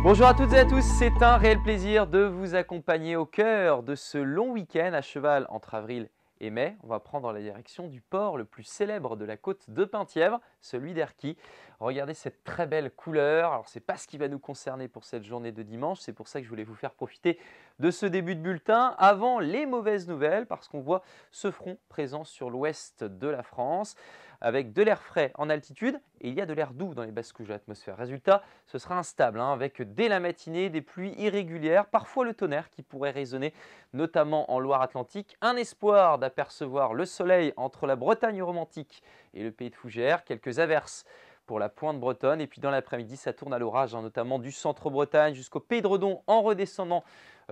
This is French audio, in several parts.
Bonjour à toutes et à tous, c'est un réel plaisir de vous accompagner au cœur de ce long week-end à cheval entre avril et mai. On va prendre la direction du port le plus célèbre de la côte de Penthièvre, celui d'Erquy. Regardez cette très belle couleur. Alors c'est pas ce qui va nous concerner pour cette journée de dimanche, c'est pour ça que je voulais vous faire profiter de ce début de bulletin avant les mauvaises nouvelles parce qu'on voit ce front présent sur l'ouest de la France avec de l'air frais en altitude et il y a de l'air doux dans les basses couches de l'atmosphère. Résultat, ce sera instable avec dès la matinée des pluies irrégulières, parfois le tonnerre qui pourrait résonner notamment en Loire-Atlantique. Un espoir d'apercevoir le soleil entre la Bretagne romantique et le pays de Fougères, quelques averses pour la pointe bretonne et puis dans l'après-midi ça tourne à l'orage notamment du centre-Bretagne jusqu'au Pays de Redon en redescendant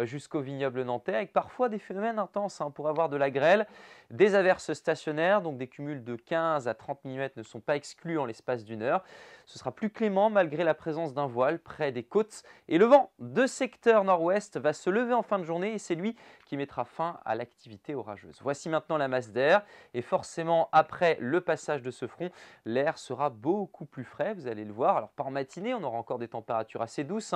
jusqu'au vignoble nantais avec parfois des phénomènes intenses pour avoir de la grêle, des averses stationnaires, donc des cumuls de 15 à 30 mm ne sont pas exclus en l'espace d'une heure. Ce sera plus clément malgré la présence d'un voile près des côtes et le vent de secteur nord-ouest va se lever en fin de journée et c'est lui qui mettra fin à l'activité orageuse. Voici maintenant la masse d'air et forcément après le passage de ce front, l'air sera beaucoup plus frais, vous allez le voir. Alors par matinée, on aura encore des températures assez douces,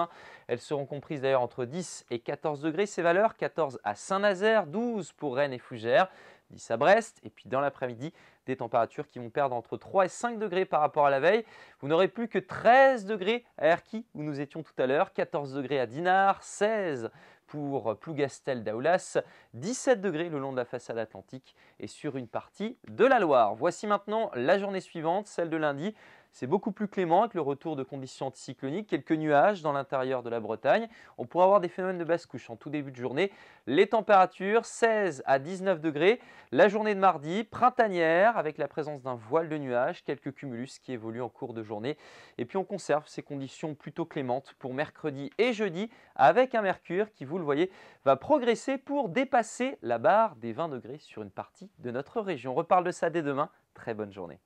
elles seront comprises d'ailleurs entre 10 et 14 degrés ces valeurs, 14 à Saint-Nazaire, 12 pour Rennes et Fougères, 10 à Brest et puis dans l'après-midi, des températures qui vont perdre entre 3 et 5 degrés par rapport à la veille. Vous n'aurez plus que 13 degrés à Erquy où nous étions tout à l'heure, 14 degrés à Dinard, 16 pour Plougastel d'Aoulas, 17 degrés le long de la façade atlantique et sur une partie de la Loire. Voici maintenant la journée suivante, celle de lundi. C'est beaucoup plus clément avec le retour de conditions anticycloniques, quelques nuages dans l'intérieur de la Bretagne. On pourra avoir des phénomènes de basse couche en tout début de journée. Les températures 16 à 19 degrés. La journée de mardi, printanière avec la présence d'un voile de nuages, quelques cumulus qui évoluent en cours de journée. Et puis on conserve ces conditions plutôt clémentes pour mercredi et jeudi avec un mercure qui, vous le voyez, va progresser pour dépasser la barre des 20 degrés sur une partie de notre région. On reparle de ça dès demain. Très bonne journée.